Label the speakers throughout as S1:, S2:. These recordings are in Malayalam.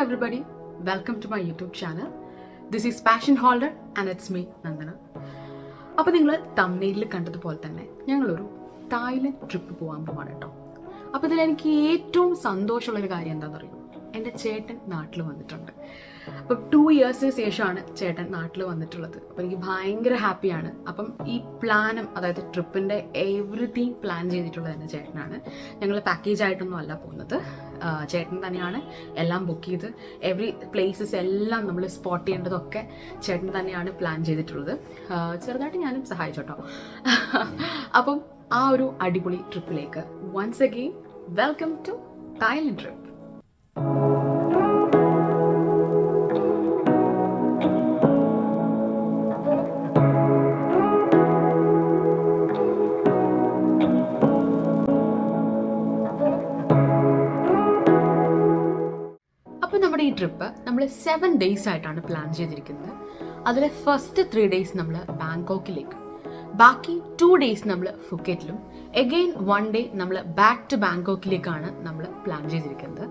S1: everybody, welcome to my YouTube channel. This is Passion Holder and it's me, Nandana. അപ്പോൾ നിങ്ങൾ തംബ്നെയിലിൽ കണ്ടതുപോലെ തന്നെ ഞങ്ങളൊരു തായ്ലൻഡ് ട്രിപ്പ് പോകാൻ പോവാണ് കേട്ടോ. അപ്പോൾ ഇതിൽ എനിക്ക് ഏറ്റവും സന്തോഷമുള്ളൊരു കാര്യം എന്താണെന്ന് അറിയുമോ? എൻ്റെ ചേട്ടൻ നാട്ടിൽ വന്നിട്ടുണ്ട്. അപ്പോൾ 2 ഇയേഴ്സിന് ശേഷമാണ് ചേട്ടൻ നാട്ടിൽ വന്നിട്ടുള്ളത്. അപ്പോൾ എനിക്ക് ഭയങ്കര ഹാപ്പിയാണ്. അപ്പം ഈ പ്ലാനും, അതായത് ട്രിപ്പിൻ്റെ എവറിത്തിങ് പ്ലാൻ ചെയ്തിട്ടുള്ളത് എൻ്റെ ചേട്ടനാണ്. ഞങ്ങൾ പാക്കേജ് ആയിട്ടൊന്നും അല്ല പോകുന്നത്, ചേട്ടൻ തന്നെയാണ് എല്ലാം ബുക്ക് ചെയ്ത് എവറി പ്ലേസസ് എല്ലാം നമ്മൾ സ്പോട്ട് ചെയ്യേണ്ടതൊക്കെ ചേട്ടൻ തന്നെയാണ് പ്ലാൻ ചെയ്തിട്ടുള്ളത്. ചെറുതായിട്ട് ഞാനും സഹായിച്ചു കേട്ടോ. അപ്പം ആ ഒരു അടിപൊളി ട്രിപ്പിലേക്ക് once again welcome to Thailand trip. അപ്പോൾ നമ്മുടെ ഈ ട്രിപ്പ് നമ്മൾ 7 days ആയിട്ടാണ് പ്ലാൻ ചെയ്തിരിക്കുന്നത്. അതിലെ ഫസ്റ്റ് 3 days നമ്മൾ ബാങ്കോക്കിലേക്ക്, ബാക്കി 2 days നമ്മൾ ഫുക്കറ്റിലും, എഗെയിൻ 1 day നമ്മൾ ബാക്ക് ടു ബാങ്കോക്കിലേക്കാണ് നമ്മൾ പ്ലാൻ ചെയ്തിരിക്കുന്നത്.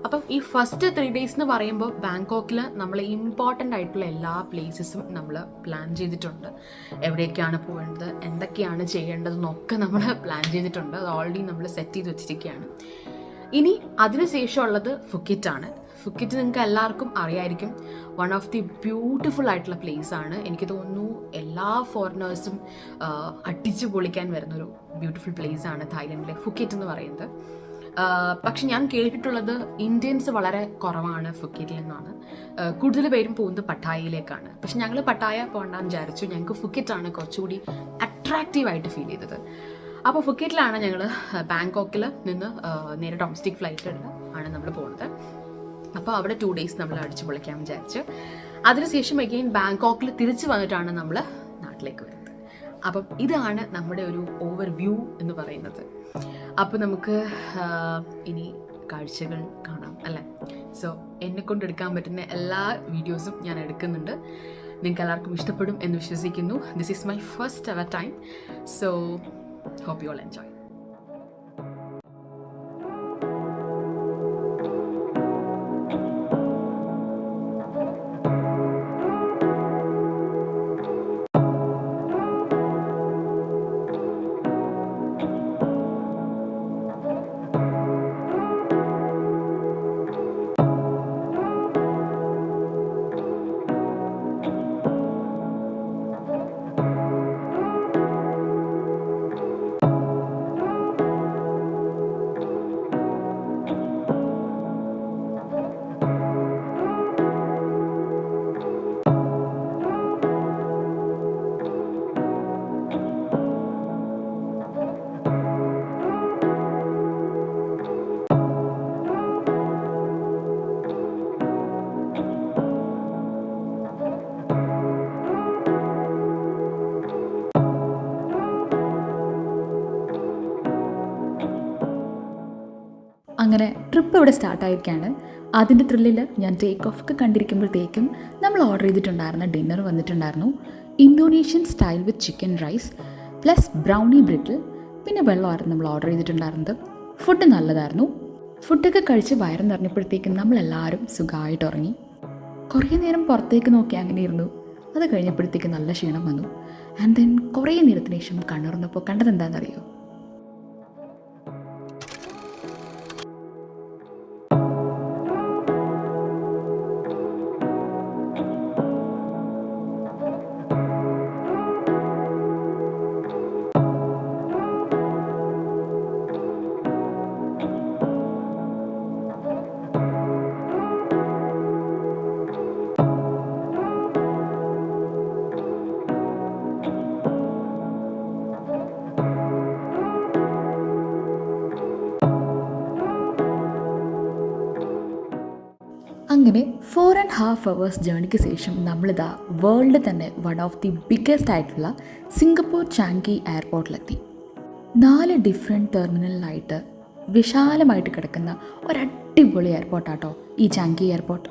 S1: അപ്പം ഈ ഫസ്റ്റ് 3 days എന്ന് പറയുമ്പോൾ ബാങ്കോക്കിൽ നമ്മൾ ഇമ്പോർട്ടൻ്റ് ആയിട്ടുള്ള എല്ലാ പ്ലേസസും നമ്മൾ പ്ലാൻ ചെയ്തിട്ടുണ്ട്. എവിടേക്കാണ് പോകേണ്ടത്, എന്തൊക്കെയാണ് ചെയ്യേണ്ടതെന്നൊക്കെ നമ്മൾ പ്ലാൻ ചെയ്തിട്ടുണ്ട്. അത് ഓൾറെഡി നമ്മൾ സെറ്റ് ചെയ്ത് വെച്ചിരിക്കുകയാണ്. ഇനി അതിനുശേഷമുള്ളത് ഫുക്കറ്റാണ്. ഫുക്കറ്റ് നിങ്ങൾക്ക് എല്ലാവർക്കും അറിയായിരിക്കും, വൺ ഓഫ് ദി ബ്യൂട്ടിഫുൾ ആയിട്ടുള്ള പ്ലേസ് ആണ്. എനിക്ക് തോന്നുന്നു എല്ലാ ഫോറിനേഴ്സും അടിച്ചു പൊളിക്കാൻ വരുന്നൊരു ബ്യൂട്ടിഫുൾ പ്ലേസ് ആണ് തായ്ലൻഡിലെ ഫുക്കറ്റ് എന്ന് പറയുന്നത്. പക്ഷെ ഞാൻ കേട്ടിട്ടുള്ളത് ഇന്ത്യൻസ് വളരെ കുറവാണ് ഫുക്കറ്റിൽ നിന്നാണ്. കൂടുതൽ പേരും പോകുന്നത് പട്ടായയിലേക്കാണ്. പക്ഷെ ഞങ്ങൾ പട്ടായ പോകണ്ടെന്ന് വിചാരിച്ചു. ഞങ്ങൾക്ക് ഫുക്കറ്റാണ് കുറച്ചുകൂടി അട്രാക്റ്റീവായിട്ട് ഫീൽ ചെയ്തത്. അപ്പോൾ ഫുക്കറ്റിലാണ് ഞങ്ങൾ ബാങ്കോക്കിൽ നിന്ന് നേരെ ഡൊമസ്റ്റിക് ഫ്ലൈറ്റ് എടുത്ത് ആണ് നമ്മൾ പോകുന്നത്. അപ്പോൾ അവിടെ 2 days നമ്മൾ അടിച്ചു പൊളിക്കാൻ വിചാരിച്ചു. അതിനുശേഷം എഗെയിൻ ബാങ്കോക്കിൽ തിരിച്ചു വന്നിട്ടാണ് നമ്മൾ നാട്ടിലേക്ക് വരുന്നത്. അപ്പം ഇതാണ് നമ്മുടെ ഒരു ഓവർ വ്യൂ എന്ന് പറയുന്നത്. അപ്പോൾ നമുക്ക് ഇനി കാഴ്ചകൾ കാണാം അല്ലേ. സോ എന്നെ കൊണ്ട് എടുക്കാൻ പറ്റുന്ന എല്ലാ വീഡിയോസും ഞാൻ എടുക്കുന്നുണ്ട്. നിങ്ങൾക്ക് എല്ലാവർക്കും ഇഷ്ടപ്പെടും എന്ന് വിശ്വസിക്കുന്നു. This is my first ever time. So hope you all enjoy.
S2: അങ്ങനെ ട്രിപ്പ് ഇവിടെ സ്റ്റാർട്ടായിരിക്കുകയാണ്. അതിൻ്റെ ത്രില്ലിൽ ഞാൻ ടേക്ക് ഓഫ് ഒക്കെ കണ്ടിരിക്കുമ്പോഴത്തേക്കും നമ്മൾ ഓർഡർ ചെയ്തിട്ടുണ്ടായിരുന്ന ഡിന്നർ വന്നിട്ടുണ്ടായിരുന്നു. Indonesian style with chicken rice plus brownie ബ്രിഡിൽ, പിന്നെ വെള്ളമായിരുന്നു നമ്മൾ ഓർഡർ ചെയ്തിട്ടുണ്ടായിരുന്നത്. ഫുഡ് നല്ലതായിരുന്നു. ഫുഡൊക്കെ കഴിച്ച് വയറ് നിറഞ്ഞപ്പോഴത്തേക്കും നമ്മളെല്ലാവരും സുഖമായിട്ട് ഉറങ്ങി. കുറേ നേരം പുറത്തേക്ക് നോക്കി അങ്ങനെ ഇരുന്നു. അത് കഴിഞ്ഞപ്പോഴത്തേക്ക് നല്ല ക്ഷീണം വന്നു. ആൻഡ് ദെൻ കുറേ നേരത്തിന് ശേഷം കണ്ണുറന്നപ്പോൾ കണ്ടത് എന്താണെന്നറിയോ? അങ്ങനെ 4.5 hours ജേണിക്ക് ശേഷം നമ്മളിതാ വേൾഡിൽ തന്നെ വൺ ഓഫ് ദി ബിഗ്ഗസ്റ്റ് ആയിട്ടുള്ള സിംഗപ്പൂർ ചാങ്കി എയർപോർട്ടിലെത്തി. 4 ഡിഫറെൻറ്റ് ടെർമിനലിലായിട്ട് വിശാലമായിട്ട് കിടക്കുന്ന ഒരടിപൊളി എയർപോർട്ടാട്ടോ ഈ ചാങ്കി എയർപോർട്ട്.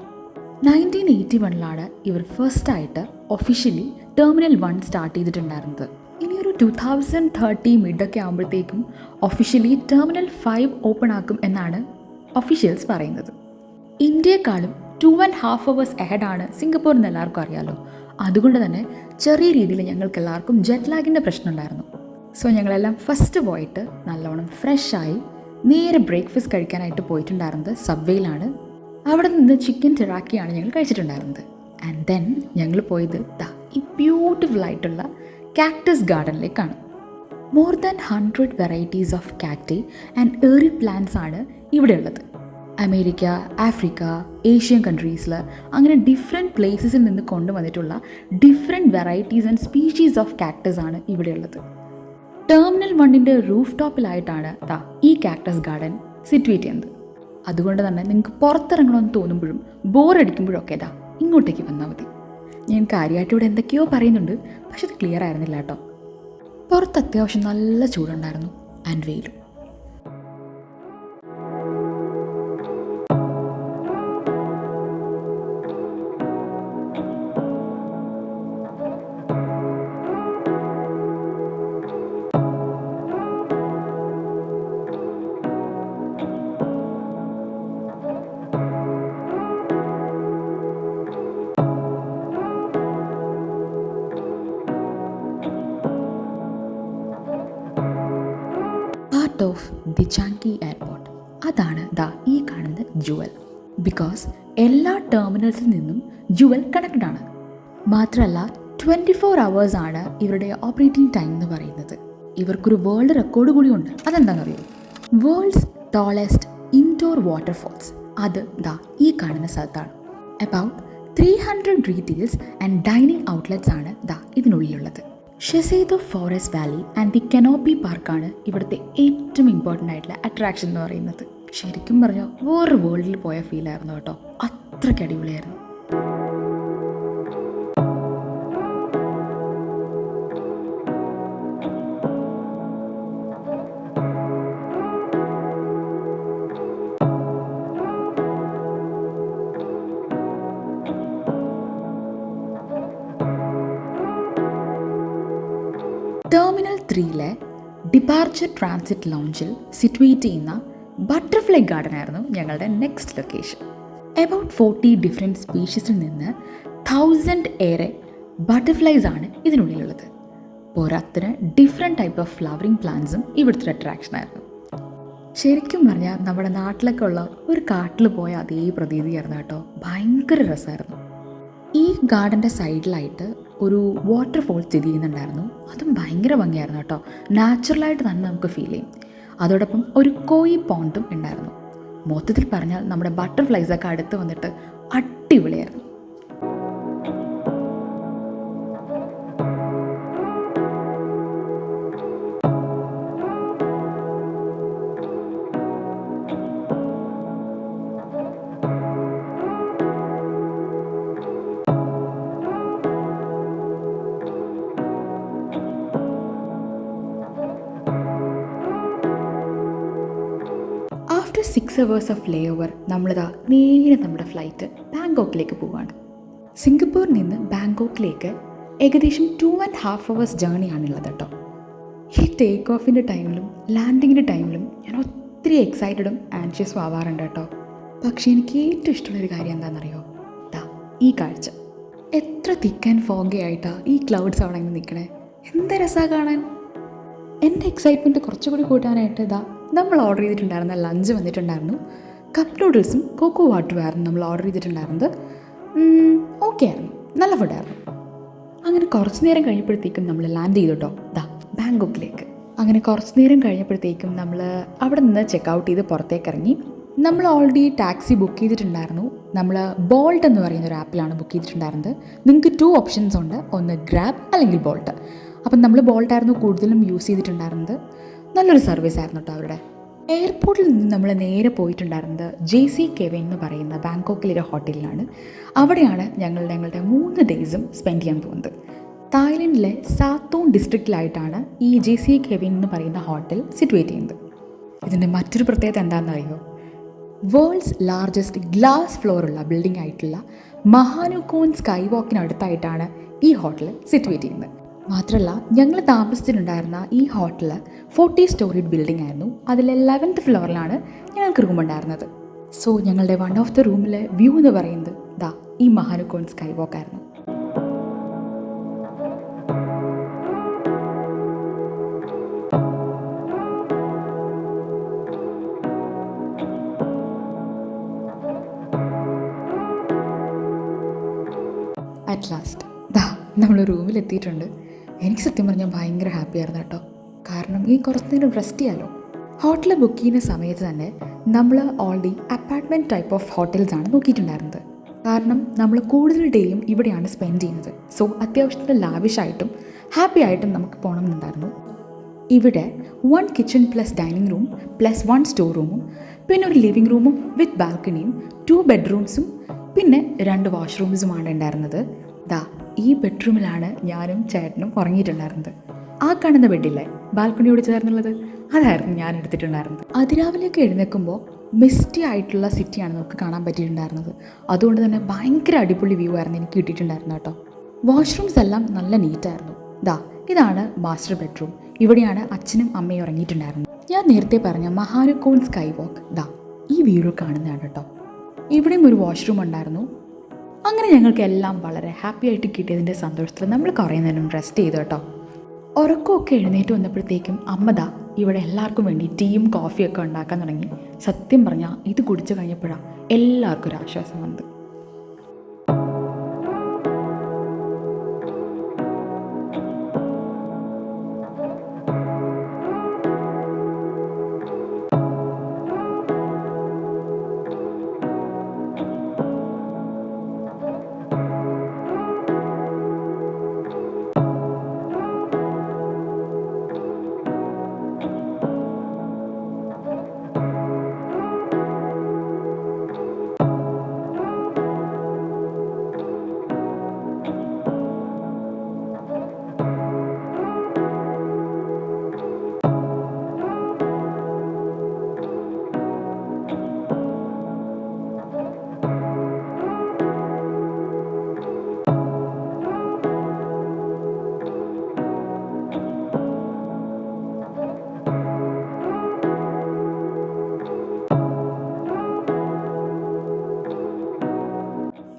S2: 1981 ഇവർ ഫസ്റ്റായിട്ട് ഒഫീഷ്യലി ടെർമിനൽ 1 സ്റ്റാർട്ട് ചെയ്തിട്ടുണ്ടായിരുന്നത്. ഇനിയൊരു 2030 മിഡൊക്കെ ആകുമ്പോഴത്തേക്കും ഒഫീഷ്യലി ടെർമിനൽ 5 ഓപ്പൺ ആക്കും എന്നാണ് ഒഫീഷ്യൽസ് പറയുന്നത്. ഇന്ത്യയെക്കാളും 2.5 hours അഹെഡാണ് സിംഗപ്പൂർ എന്ന് എല്ലാവർക്കും അറിയാമല്ലോ. അതുകൊണ്ട് തന്നെ ചെറിയ രീതിയിൽ ഞങ്ങൾക്ക് എല്ലാവർക്കും ജെറ്റ് ലാഗിൻ്റെ പ്രശ്നം ഉണ്ടായിരുന്നു. സോ ഞങ്ങളെല്ലാം ഫസ്റ്റ് പോയിട്ട് നല്ലോണം ഫ്രഷായി നേരെ ബ്രേക്ക്ഫാസ്റ്റ് കഴിക്കാനായിട്ട് പോയിട്ടുണ്ടായിരുന്നത് സബ്വേയിലാണ്. അവിടെ നിന്ന് ചിക്കൻ ടെറാക്കിയാണ് ഞങ്ങൾ കഴിച്ചിട്ടുണ്ടായിരുന്നത്. ആൻഡ് ദെൻ ഞങ്ങൾ പോയത് ഈ ബ്യൂട്ടിഫുൾ ആയിട്ടുള്ള കാക്ടസ് ഗാർഡനിലേക്കാണ്. More than 100 varieties of cacti and air plants ആണ് ഇവിടെ ഉള്ളത്. അമേരിക്ക, ആഫ്രിക്ക, ഏഷ്യൻ കൺട്രീസിൽ അങ്ങനെ ഡിഫറെൻറ്റ് പ്ലേസസിൽ നിന്ന് കൊണ്ടുവന്നിട്ടുള്ള different varieties and species of cactus ആണ് ഇവിടെയുള്ളത്. ടെർമിനൽ 1 റൂഫ് ടോപ്പിലായിട്ടാണ് ഈ കാക്ടസ് ഗാർഡൻ സിറ്റുവേറ്റ് ചെയ്യുന്നത്. അതുകൊണ്ട് തന്നെ നിങ്ങൾക്ക് പുറത്തിറങ്ങണമെന്ന് തോന്നുമ്പോഴും ബോറടിക്കുമ്പോഴൊക്കെ ഇങ്ങോട്ടേക്ക് വന്നാൽ മതി. ഞാൻ കാര്യമായിട്ട് ഇവിടെ എന്തൊക്കെയോ പറയുന്നുണ്ട്, പക്ഷെ അത് ക്ലിയർ ആയിരുന്നില്ല കേട്ടോ. പുറത്ത് അത്യാവശ്യം നല്ല ചൂടുണ്ടായിരുന്നു ആൻഡ് വെയിലും. ഓഫ് ദി ചാങ്കി എയർപോർട്ട്, അതാണ് ഈ കാണുന്ന ജുവൽ. ബിക്കോസ് എല്ലാ ടെർമിനൽസിൽ നിന്നും ജുവൽ കണക്റ്റഡ് ആണ്. മാത്രമല്ല 24 hours ആണ് ഇവരുടെ ഓപ്പറേറ്റിംഗ് ടൈം എന്ന് പറയുന്നത്. ഇവർക്കൊരു വേൾഡ് റെക്കോർഡ് കൂടി ഉണ്ട്. അതെന്താണെന്നറിയോ? World's tallest indoor waterfalls. അത് ഈ കാണുന്ന സ്ഥലത്താണ്. About 300 retails and dining outlets ആണ് ഇതിനുള്ളിലുള്ളത്. Shiseido forest valley and the canopy പാർക്കാണ് ഇവിടുത്തെ ഏറ്റവും ഇമ്പോർട്ടൻ്റ് ആയിട്ടുള്ള അട്രാക്ഷൻ എന്ന് പറയുന്നത്. ശരിക്കും പറഞ്ഞാൽ വേറൊരു വേൾഡിൽ പോയ ഫീലായിരുന്നു കേട്ടോ. അത്രയ്ക്ക് അടിപൊളിയായിരുന്നു. ടെർമിനൽ 3 ഡിപ്പാർച്ചർ ട്രാൻസിറ്റ് ലോഞ്ചിൽ സിറ്റുവേറ്റ് ചെയ്യുന്ന ബട്ടർഫ്ലൈ ഗാർഡൻ ആയിരുന്നു ഞങ്ങളുടെ നെക്സ്റ്റ് ലൊക്കേഷൻ. അബൌട്ട് 40 ഡിഫറെൻറ്റ് സ്പീഷീസിൽ നിന്ന് 1000 ഏറെ ബട്ടർഫ്ലൈസ് ആണ് ഇതിനുള്ളിലുള്ളത്. പോരാത്തിന് ഡിഫറെൻറ്റ് ടൈപ്പ് ഓഫ് ഫ്ലവറിങ് പ്ലാന്റ്സും ഇവിടുത്തെ അട്രാക്ഷനായിരുന്നു. ശരിക്കും പറഞ്ഞാൽ നമ്മുടെ നാട്ടിലൊക്കെ ഉള്ള ഒരു കാട്ടിൽ പോയ അതേ പ്രതീതിയായിരുന്നു കേട്ടോ. ഭയങ്കര രസമായിരുന്നു. ഈ ഗാർഡൻ്റെ സൈഡിലായിട്ട് ഒരു വാട്ടർഫോൾ സ്ഥിതി ചെയ്യുന്നുണ്ടായിരുന്നു. അതും ഭയങ്കര ഭംഗിയായിരുന്നു കേട്ടോ. നാച്ചുറലായിട്ട് തന്നെ നമുക്ക് ഫീൽ ചെയ്യും. അതോടൊപ്പം ഒരു കോയി പോണ്ടും ഉണ്ടായിരുന്നു. മൊത്തത്തിൽ പറഞ്ഞാൽ നമ്മുടെ ബട്ടർഫ്ലൈസൊക്കെ അടുത്ത് വന്നിട്ട് അടിപൊളിയായിരുന്നു. After 6 hours of layover നേരെ നമ്മുടെ ഫ്ലൈറ്റ് ബാങ്കോക്കിലേക്ക് പോവുകയാണ്. സിംഗപ്പൂരിൽ നിന്ന് ബാങ്കോക്കിലേക്ക് ഏകദേശം 2.5 hours ജേർണിയാണുള്ളത് കേട്ടോ. ഈ ടേക്ക് ഓഫിൻ്റെ ടൈമിലും ലാൻഡിങ്ങിൻ്റെ ടൈമിലും ഞാൻ ഒത്തിരി എക്സൈറ്റഡും ആൻഷ്യസും ആവാറുണ്ട് കേട്ടോ. പക്ഷേ എനിക്ക് ഏറ്റവും ഇഷ്ടമുള്ളൊരു കാര്യം എന്താണെന്നറിയോ? ഈ കാഴ്ച. എത്ര തിക്ക് ആൻഡ് ഫോഗി ആയിട്ടാണ് ഈ ക്ലൗഡ്സ് അവിടെ ഇങ്ങനെ നിൽക്കണേ. എന്ത് രസമാണ് കാണാൻ. എൻ്റെ എക്സൈറ്റ്മെൻറ്റ് കുറച്ചുകൂടി കൂട്ടാനായിട്ട് നമ്മൾ ഓർഡർ ചെയ്തിട്ടുണ്ടായിരുന്ന ലഞ്ച് വന്നിട്ടുണ്ടായിരുന്നു. കപ്പ് നൂഡിൽസും കോക്കോ വാട്ടറും ആയിരുന്നു നമ്മൾ ഓർഡർ ചെയ്തിട്ടുണ്ടായിരുന്നത്. ഓക്കെ ആയിരുന്നു, നല്ല ഫുഡായിരുന്നു. അങ്ങനെ കുറച്ച് നേരം കഴിഞ്ഞപ്പോഴത്തേക്കും നമ്മൾ ലാൻഡ് ചെയ്തു കേട്ടോ ബാങ്കോക്കിലേക്ക്. അങ്ങനെ കുറച്ച് നേരം കഴിഞ്ഞപ്പോഴത്തേക്കും നമ്മൾ അവിടെ നിന്ന് ചെക്കൗട്ട് ചെയ്ത് പുറത്തേക്ക് ഇറങ്ങി. നമ്മൾ ഓൾറെഡി ടാക്സി ബുക്ക് ചെയ്തിട്ടുണ്ടായിരുന്നു. നമ്മൾ ബോൾട്ട് എന്ന് പറയുന്ന ഒരു ആപ്പിലാണ് ബുക്ക് ചെയ്തിട്ടുണ്ടായിരുന്നത്. നിങ്ങൾക്ക് 2 ഓപ്ഷൻസ് ഉണ്ട്, ഒന്ന് ഗ്രാബ് അല്ലെങ്കിൽ ബോൾട്ട്. അപ്പം നമ്മൾ ബോൾട്ടായിരുന്നു കൂടുതലും യൂസ് ചെയ്തിട്ടുണ്ടായിരുന്നത്. നല്ലൊരു സർവീസ് ആയിരുന്നു കേട്ടോ അവരുടെ. എയർപോർട്ടിൽ നിന്ന് നമ്മൾ നേരെ പോയിട്ടുണ്ടായിരുന്നത് JC കെവിൻ എന്ന് പറയുന്ന ബാങ്കോക്കിലെ ഹോട്ടലിലാണ്. അവിടെയാണ് ഞങ്ങളുടെ 3 ഡേയ്സും സ്പെൻഡ് ചെയ്യാൻ പോകുന്നത്. തായ്ലൻഡിലെ സാത്തോൺ ഡിസ്ട്രിക്റ്റിലായിട്ടാണ് ഈ JC കെവിൻ എന്ന് പറയുന്ന ഹോട്ടൽ സിറ്റുവേറ്റ് ചെയ്യുന്നത്. ഇതിൻ്റെ മറ്റൊരു പ്രത്യേകത എന്താണെന്നറിയോ? വേൾഡ്സ് ലാർജസ്റ്റ് ഗ്ലാസ് ഫ്ലോറുള്ള ബിൽഡിംഗ് ആയിട്ടുള്ള മഹാനുകോൺ സ്കൈ വാക്കിനടുത്തായിട്ടാണ് ഈ ഹോട്ടൽ സിറ്റുവേറ്റ് ചെയ്യുന്നത്. മാത്രമല്ല ഞങ്ങൾ താമസിച്ചിട്ടുണ്ടായിരുന്ന ഈ ഹോട്ടൽ 40 സ്റ്റോറീഡ് ബിൽഡിംഗ് ആയിരുന്നു. അതിൽ 11th ഫ്ലോറിലാണ് ഞങ്ങൾക്ക് റൂം ഉണ്ടായിരുന്നത്. സോ ഞങ്ങളുടെ വൺ ഓഫ് ദ റൂമിലെ വ്യൂ എന്ന് പറയുന്നത് ദാ ഈ മഹാനുക്കോൺ സ്കൈ വാക്ക് ആയിരുന്നു. അറ്റ് ലാസ്റ്റ് ദാ നമ്മൾ റൂമിലെത്തിയിട്ടുണ്ട്. എനിക്ക് സത്യം പറഞ്ഞാൽ ഭയങ്കര ഹാപ്പി ആയിരുന്നു കേട്ടോ. കാരണം ഈ കുറച്ച് നേരം റെസ്റ്റ് ചെയ്യാമല്ലോ. ഹോട്ടൽ ബുക്ക് ചെയ്യുന്ന സമയത്ത് തന്നെ നമ്മൾ ഓൾറെഡി അപ്പാർട്ട്മെൻറ്റ് ടൈപ്പ് ഓഫ് ഹോട്ടൽസാണ് നോക്കിയിട്ടുണ്ടായിരുന്നത്. കാരണം നമ്മൾ കൂടുതൽ ഡേയും ഇവിടെയാണ് സ്പെൻഡ് ചെയ്യുന്നത്. സോ അത്യാവശ്യത്തിന് ലാവിഷായിട്ടും ഹാപ്പി ആയിട്ടും നമുക്ക് പോകണമെന്നുണ്ടായിരുന്നു. ഇവിടെ 1 kitchen plus dining room plus 1 store റൂമും പിന്നെ ഒരു ലിവിങ് റൂമും വിത്ത് ബാൽക്കണിയും 2 ബെഡ്റൂംസും പിന്നെ 2 വാഷ്റൂംസുമാണ് ഉണ്ടായിരുന്നത്. ദാ ഈ ബെഡ്റൂമിലാണ് ഞാനും ചേട്ടനും ഉറങ്ങിയിട്ടുണ്ടായിരുന്നത്. ആ കാണുന്ന ബെഡില്ലേ ബാൽക്കണിയോട് ചേർന്നുള്ളത്, അതായിരുന്നു ഞാൻ എടുത്തിട്ടുണ്ടായിരുന്നത്. അതിരാവിലെയൊക്കെ എഴുന്നേൽക്കുമ്പോൾ മിസ്റ്റി ആയിട്ടുള്ള സിറ്റിയാണ് നമുക്ക് കാണാൻ പറ്റിയിട്ടുണ്ടായിരുന്നത്. അതുകൊണ്ട് തന്നെ ഭയങ്കര അടിപൊളി വ്യൂ ആയിരുന്നു എനിക്ക് കിട്ടിയിട്ടുണ്ടായിരുന്നു കേട്ടോ. വാഷ്റൂംസ് എല്ലാം നല്ല നീറ്റായിരുന്നു. ദാ ഇതാണ് മാസ്റ്റർ ബെഡ്റൂം. ഇവിടെയാണ് അച്ഛനും അമ്മയും ഉറങ്ങിയിട്ടുണ്ടായിരുന്നത്. ഞാൻ നേരത്തെ പറഞ്ഞ മഹാനുക്കോൺ സ്കൈ വാക്ക് ദാ ഈ വ്യൂവിൽ കാണുന്നതാണ് കേട്ടോ. ഇവിടെയും ഒരു വാഷ്റൂം ഉണ്ടായിരുന്നു. അങ്ങനെ ഞങ്ങൾക്ക് എല്ലാം വളരെ ഹാപ്പി ആയിട്ട് കിട്ടിയതിൻ്റെ സന്തോഷത്തിൽ നമ്മൾ കുറേ നേരം റെസ്റ്റ് ചെയ്തു കേട്ടോ. ഉറക്കമൊക്കെ എഴുന്നേറ്റ് വന്നപ്പോഴത്തേക്കും അമ്മ ഇവിടെ എല്ലാവർക്കും വേണ്ടി ടീയും കോഫിയൊക്കെ ഉണ്ടാക്കാൻ തുടങ്ങി. സത്യം പറഞ്ഞാൽ ഇത് കുടിച്ചു കഴിഞ്ഞപ്പോഴാണ് എല്ലാവർക്കും ഒരു ആശ്വാസം വന്നത്.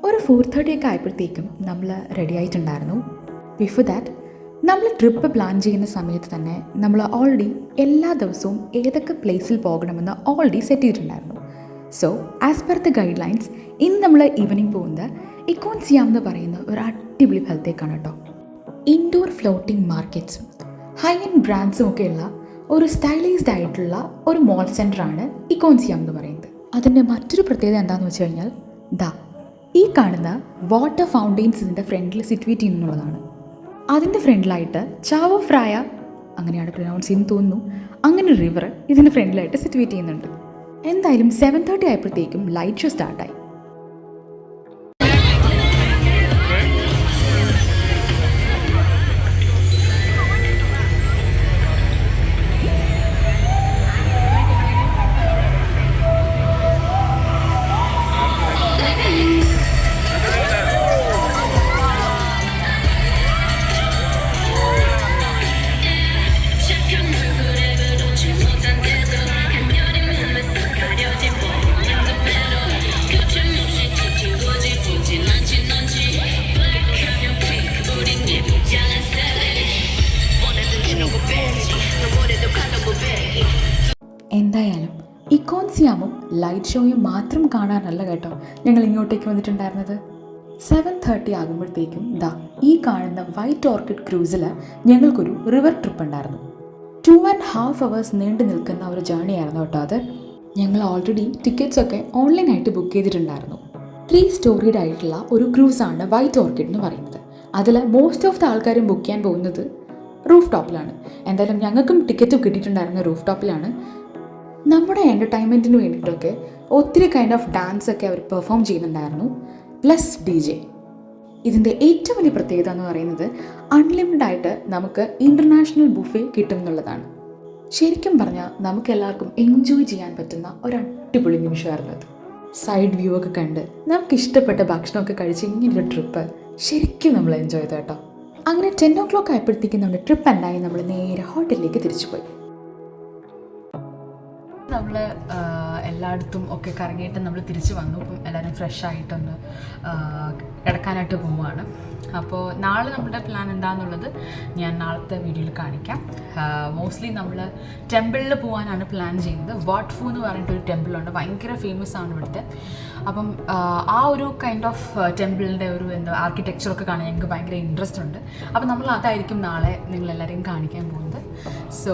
S2: ഒരു 4:30 ഒക്കെ ആയപ്പോഴത്തേക്കും നമ്മൾ റെഡി ആയിട്ടുണ്ടായിരുന്നു. ബിഫോർ ദാറ്റ് നമ്മൾ ട്രിപ്പ് പ്ലാൻ ചെയ്യുന്ന സമയത്ത് തന്നെ നമ്മൾ ഓൾറെഡി എല്ലാ ദിവസവും ഏതൊക്കെ പ്ലേസിൽ പോകണമെന്ന് ഓൾറെഡി സെറ്റ് ചെയ്തിട്ടുണ്ടായിരുന്നു. So as per the guide lines ഇന്ന് നമ്മൾ ഈവനിങ് പോകുന്നത് ഇക്കോൺ സിയാം എന്ന് പറയുന്ന ഒരു അടിപൊളി സ്ഥലത്തേക്കാണ് കേട്ടോ. ഇൻഡോർ ഫ്ലോട്ടിംഗ് മാർക്കറ്റ്സും ഹൈ എൻഡ് ബ്രാൻഡ്സും ഒക്കെയുള്ള ഒരു സ്റ്റൈലൈസ്ഡ് ആയിട്ടുള്ള ഒരു മോൾ സെൻറ്ററാണ് ഇക്കോൺ സിയാം എന്ന് പറയുന്നത്. അതിൻ്റെ മറ്റൊരു പ്രത്യേകത എന്താണെന്ന് വെച്ച് കഴിഞ്ഞാൽ ദാ ഈ കാണുന്ന വാട്ടർ ഫൗണ്ടെയിൻസ് ഇതിൻ്റെ ഫ്രണ്ടിൽ സിറ്റുവേറ്റ് ചെയ്യുന്നുള്ളതാണ്. അതിൻ്റെ ഫ്രണ്ടിലായിട്ട് ചാവോ ഫ്രായ, അങ്ങനെയാണ് പ്രൊനൗൺസ് ചെയ്യുന്നത് തോന്നുന്നു, അങ്ങനെ റിവർ ഇതിൻ്റെ ഫ്രണ്ടിലായിട്ട് സിറ്റുവേറ്റ് ചെയ്യുന്നുണ്ട്. എന്തായാലും 7:30 ആയപ്പോഴത്തേക്കും ലൈറ്റ് ഷോ സ്റ്റാർട്ടായി. എന്തായാലും ഇക്കോൺ സിയാമും ലൈറ്റ് ഷോയും മാത്രം കാണാനല്ല കേട്ടോ ഞങ്ങൾ ഇങ്ങോട്ടേക്ക് വന്നിട്ടുണ്ടായിരുന്നത്. 7:30 ആകുമ്പോഴത്തേക്കും ദാ ഈ കാണുന്ന വൈറ്റ് ഓർക്കിഡ് ക്രൂസിൽ ഞങ്ങൾക്കൊരു റിവർ ട്രിപ്പ് ഉണ്ടായിരുന്നു. 2.5 hours നീണ്ടു നിൽക്കുന്ന ഒരു ജേർണി ആയിരുന്നു കേട്ടോ അത്. ഞങ്ങൾ ഓൾറെഡി ടിക്കറ്റ്സൊക്കെ ഓൺലൈനായിട്ട് ബുക്ക് ചെയ്തിട്ടുണ്ടായിരുന്നു. 3 സ്റ്റോറീഡ് ആയിട്ടുള്ള ഒരു ക്രൂസാണ് വൈറ്റ് ഓർക്കിഡ് എന്ന് പറയുന്നത്. അതിൽ മോസ്റ്റ് ഓഫ് ദ ആൾക്കാരും ബുക്ക് ചെയ്യാൻ പോകുന്നത് റൂഫ് ടോപ്പിലാണ്. എന്തായാലും ഞങ്ങൾക്കും ടിക്കറ്റ് കിട്ടിയിട്ടുണ്ടായിരുന്ന റൂഫ് ടോപ്പിലാണ്. നമ്മുടെ എൻ്റർടൈൻമെൻറ്റിന് വേണ്ടിയിട്ടൊക്കെ ഒത്തിരി കൈൻഡ് ഓഫ് ഡാൻസ് ഒക്കെ അവർ പെർഫോം ചെയ്യുന്നുണ്ടായിരുന്നു, പ്ലസ് DJ. ഇതിൻ്റെ ഏറ്റവും വലിയ പ്രത്യേകത എന്ന് പറയുന്നത് അൺലിമിറ്റഡ് ആയിട്ട് നമുക്ക് ഇൻ്റർനാഷണൽ ബുഫേ കിട്ടും എന്നുള്ളതാണ്. ശരിക്കും പറഞ്ഞാൽ നമുക്ക് എല്ലാവർക്കും എൻജോയ് ചെയ്യാൻ പറ്റുന്ന ഒരു അടിപൊളി നിമിഷമായിരുന്നു അത്. സൈഡ് വ്യൂ ഒക്കെ കണ്ട് നമുക്ക് ഇഷ്ടപ്പെട്ട ഭക്ഷണമൊക്കെ കഴിച്ച് ഇങ്ങനൊരു ട്രിപ്പ് ശരിക്കും നമ്മൾ എൻജോയ് ചെയ്തു കേട്ടോ. അങ്ങനെ 10 o'clock ആയപ്പോഴത്തേക്കും നമ്മുടെ ട്രിപ്പ് എന്തായി നമ്മൾ നേരെ ഹോട്ടലിലേക്ക് തിരിച്ചു പോയി.
S1: നമ്മൾ എല്ലായിടത്തും ഒക്കെ കറങ്ങിയിട്ട് നമ്മൾ തിരിച്ച് വന്നു. ഇപ്പം എല്ലാവരും ഫ്രഷ് ആയിട്ടൊന്ന് കിടക്കാനായിട്ട് പോവുകയാണ്. അപ്പോൾ നാളെ നമ്മുടെ പ്ലാൻ എന്താണെന്നുള്ളത് ഞാൻ നാളത്തെ വീഡിയോയിൽ കാണിക്കാം. മോസ്റ്റ്ലി നമ്മൾ ടെമ്പിളിൽ പോകാനാണ് പ്ലാൻ ചെയ്യുന്നത്. വാട്ട് ഫു എന്ന് പറഞ്ഞിട്ടൊരു ടെമ്പിളുണ്ട്, ഭയങ്കര ഫേമസ് ആണ് ഇവിടുത്തെ. അപ്പം ആ ഒരു കൈൻഡ് ഓഫ് ടെമ്പിളിൻ്റെ ഒരു ആർക്കിടെക്ചറൊക്കെ കാണാൻ ഞങ്ങൾക്ക് ഭയങ്കര ഇൻട്രസ്റ്റ് ഉണ്ട്. അപ്പം നമ്മൾ അതായിരിക്കും നാളെ നിങ്ങളെല്ലാവരെയും കാണിക്കാൻ പോകുന്നത്. സോ